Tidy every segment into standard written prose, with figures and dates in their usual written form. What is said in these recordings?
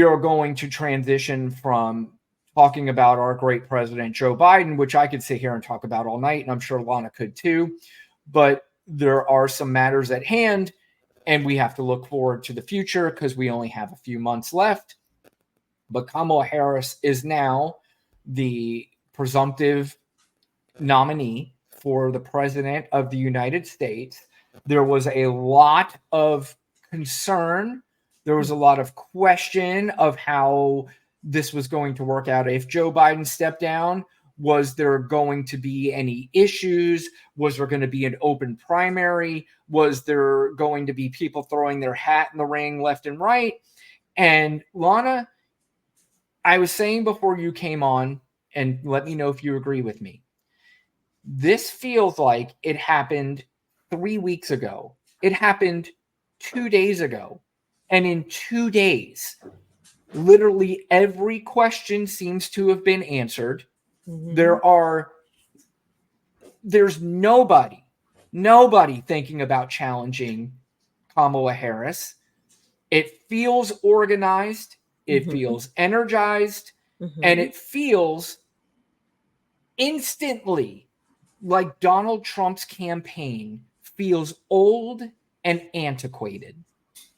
we are going to transition from talking about our great president, Joe Biden, which I could sit here and talk about all night, and I'm sure Lana could too. But there are some matters at hand, and we have to look forward to the future because we only have a few months left. But Kamala Harris is now the presumptive nominee for the president of the United States. There was a lot of concern. There was a lot of question of how this was going to work out. If Joe Biden stepped down, was there going to be any issues? Was there going to be an open primary? Was there going to be people throwing their hat in the ring left and right? And Lana, I was saying before you came on, and let me know if you agree with me. This feels like it happened 3 weeks ago. It happened 2 days ago. And in 2 days, literally every question seems to have been answered. Mm-hmm. There's nobody thinking about challenging Kamala Harris. It feels organized. It feels energized. And it feels instantly like Donald Trump's campaign feels old and antiquated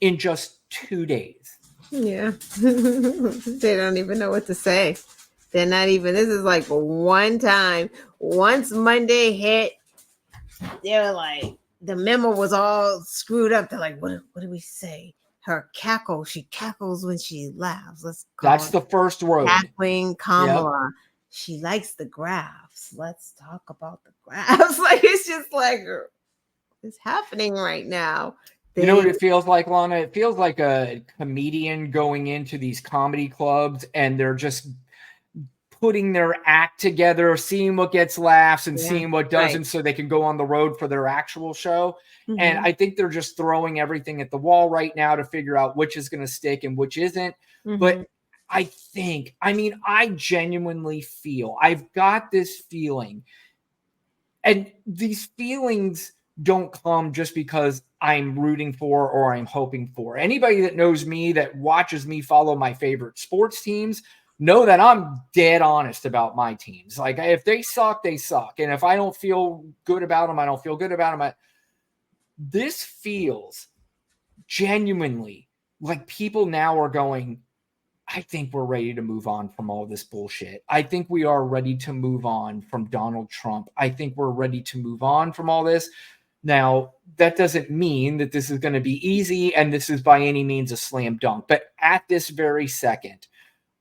in just 2 days. Yeah. They don't even know what to say. They're not even, this is like one time. Once Monday hit, they were like, the memo was all screwed up. They're like, what do we say? Her cackle, she cackles when she laughs. That's the first word. Cackling Kamala. Yep. She likes the graphs. Let's talk about the graphs. Like, it's just like, it's happening right now. You know what it feels like, Lana? It feels like a comedian going into these comedy clubs and they're just putting their act together, seeing what gets laughs and seeing what doesn't, so they can go on the road for their actual show. And I think they're just throwing everything at the wall right now to figure out which is going to stick and which isn't. But I genuinely feel, I've got this feeling, and these feelings don't come just because I'm rooting for or I'm hoping for. Anybody that knows me, that watches me follow my favorite sports teams, know that I'm dead honest about my teams. Like, if they suck, they suck. And if I don't feel good about them, I don't feel good about them. This feels genuinely like people now are going, I think we're ready to move on from all this bullshit. I think we are ready to move on from Donald Trump. I think we're ready to move on from all this. Now, that doesn't mean that this is going to be easy and this is by any means a slam dunk. But at this very second,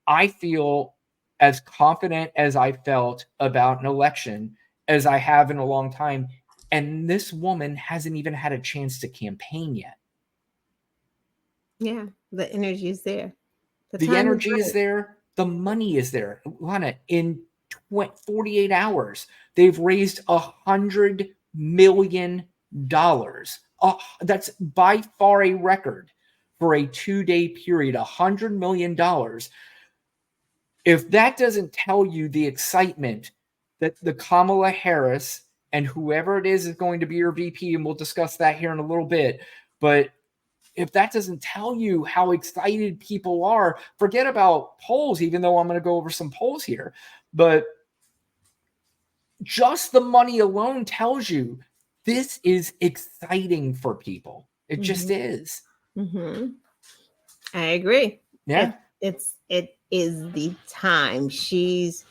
I feel as confident as I felt about an election as I have in a long time. And this woman hasn't even had a chance to campaign yet. Yeah, the energy is there. The energy is there. The money is there. Lana, in 48 hours, they've raised $100 million. That's by far a record for a 2-day period, $100 million. If that doesn't tell you the excitement that the Kamala Harris and whoever it is going to be your VP, and we'll discuss that here in a little bit, but if that doesn't tell you how excited people are, forget about polls, even though I'm going to go over some polls here. But just the money alone tells you this is exciting for people. It just is. I agree. Yeah. It is the time. She's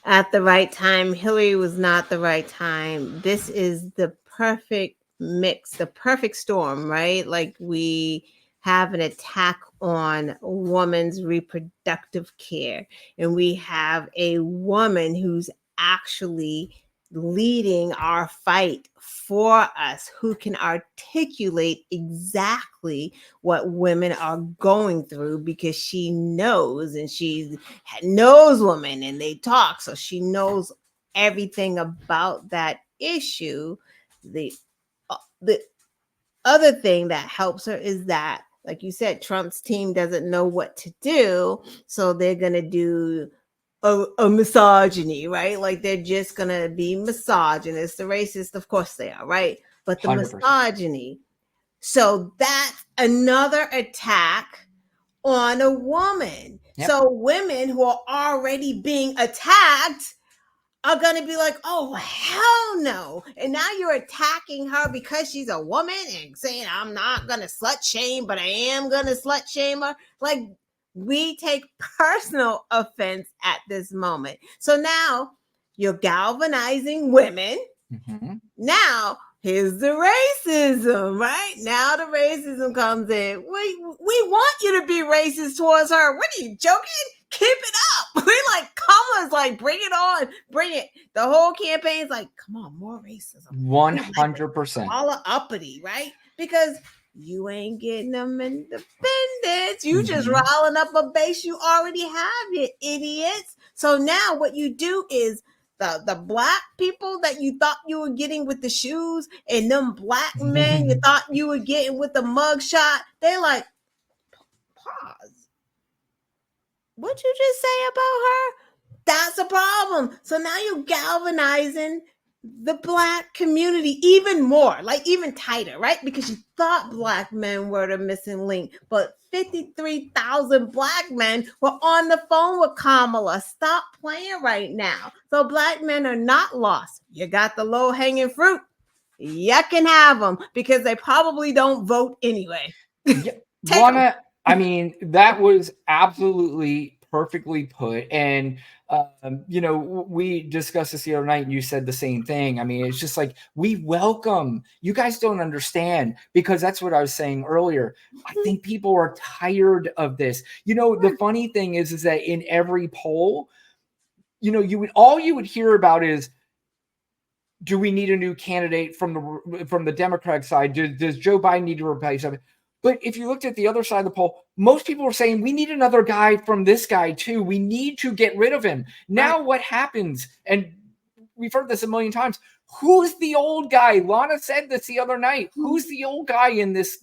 at the right time. Hillary was not the right time. This is the perfect mix, the perfect storm, right? Like, we have an attack on women's reproductive care, and we have a woman who's actually leading our fight for us, who can articulate exactly what women are going through, because she knows, and she knows women and they talk, so she knows everything about that issue. The other thing that helps her is that, like you said, Trump's team doesn't know what to do, so they're going to do a misogyny, right? Like, they're just going to be misogynist, the racist, of course they are, right? But the 100%. Misogyny. So that's another attack on a woman. Yep. So women who are already being attacked are going to be like, oh, hell no. And now you're attacking her because she's a woman and saying, I'm not going to slut shame, but I am going to slut shame her. Like, we take personal offense at this moment. So now you're galvanizing women. Mm-hmm. Now, here's the racism, right? Now the racism comes in. We want you to be racist towards her. What are you joking? Keep it up. We're like, Kamala's like, bring it on. Bring it. The whole campaign's like, come on, more racism. 100%. Kamala uppity, right? Because you ain't getting them independence. You just riling up a base you already have, you idiots. So now what you do is the black people that you thought you were getting with the shoes and them black men you thought you were getting with the mug shot, they're like, pause. What you just say about her? That's a problem. So now you're galvanizing the black community even more, like even tighter, right? Because you thought black men were the missing link, but 53,000 black men were on the phone with Kamala. Stop playing right now. So black men are not lost. You got the low-hanging fruit. You can have them because they probably don't vote anyway. Yeah, Lana, I mean, that was absolutely perfectly put. And, we discussed this the other night and you said the same thing. I mean, it's just like, we welcome, you guys don't understand, because that's what I was saying earlier. I think people are tired of this. The funny thing is that in every poll, you would hear about is, do we need a new candidate from the Democratic side? Does Joe Biden need to replace him? But if you looked at the other side of the poll, most people are saying we need another guy from this guy too. We need to get rid of him. Now what happens? And we've heard this a million times. Who's the old guy? Lana said this the other night. Who's the old guy in this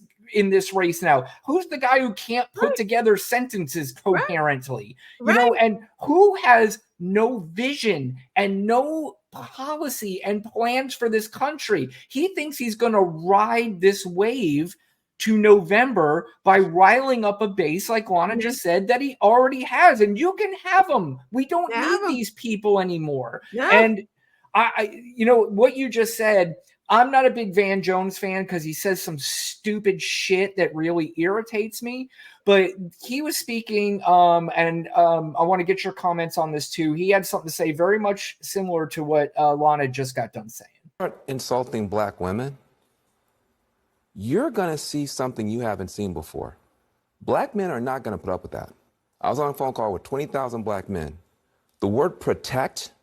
race now? Who's the guy who can't put together sentences coherently? And who has no vision and no policy and plans for this country? He thinks he's going to ride this wave to November by riling up a base, like Lana just said, that he already has. And you can have them. We don't need these people anymore. And I what you just said, I'm not a big Van Jones fan because he says some stupid shit that really irritates me. But he was speaking, and I want to get your comments on this too. He had something to say very much similar to what Lana just got done saying. Insulting black women, you're going to see something you haven't seen before. Black men are not going to put up with that. I was on a phone call with 20,000 black men. The word protect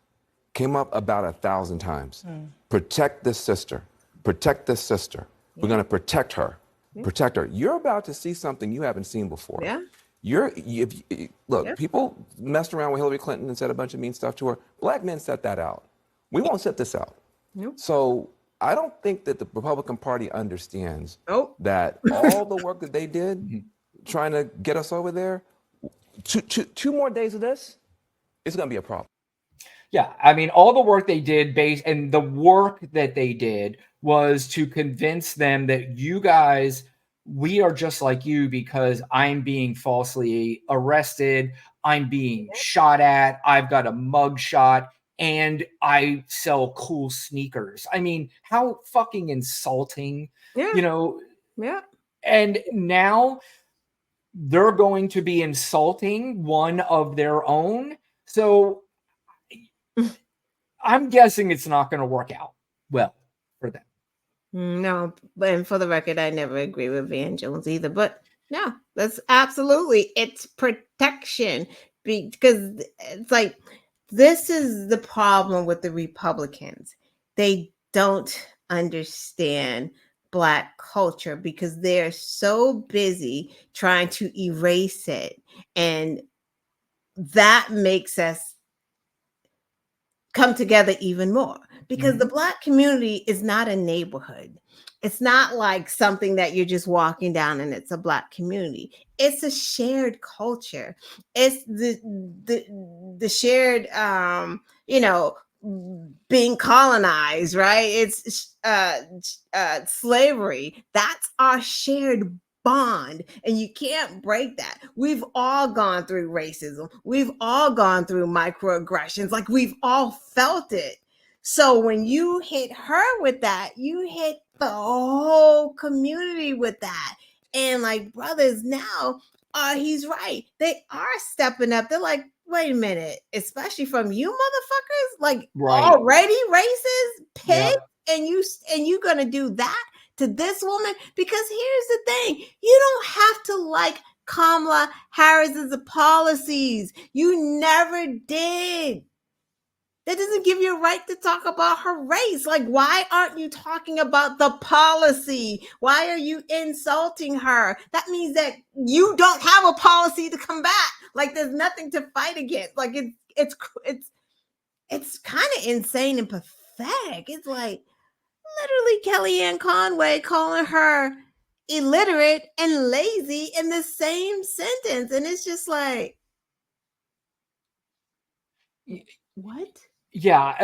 came up about 1,000 times. Protect this sister. Protect this sister. We're going to protect her. Protect her. You're about to see something you haven't seen before. People messed around with Hillary Clinton and said a bunch of mean stuff to her. Black men set that out. We won't set this out. So I don't think that the Republican Party understands that all the work that they did trying to get us over there, two more days of this, it's going to be a problem. Yeah, I mean, all the work they did and the work that they did was to convince them that you guys, we are just like you because I'm being falsely arrested, I'm being shot at, I've got a mug shot, and I sell cool sneakers. I mean, how fucking insulting, And now they're going to be insulting one of their own. So I'm guessing it's not going to work out well for them. No, and for the record, I never agree with Van Jones either. But no, that's absolutely, it's protection, because it's like, this is the problem with the Republicans. They don't understand Black culture because they're so busy trying to erase it. And that makes us come together even more, because the Black community is not a neighborhood. It's not like something that you're just walking down and it's a Black community. It's a shared culture. It's the shared, being colonized, right? It's slavery. That's our shared bond, and you can't break that. We've all gone through racism. We've all gone through microaggressions. Like, we've all felt it. So when you hit her with that, you hit the whole community with that. And like, brothers now, he's right. They are stepping up. They're like, wait a minute, especially from you motherfuckers, like already racist, pig, and you gonna do that to this woman? Because here's the thing, you don't have to like Kamala Harris's policies. You never did. That doesn't give you a right to talk about her race. Like, why aren't you talking about the policy? Why are you insulting her? That means that you don't have a policy to combat. Like, there's nothing to fight against. Like, it's kind of insane and pathetic. It's like literally Kellyanne Conway calling her illiterate and lazy in the same sentence. And it's just like, what? Yeah.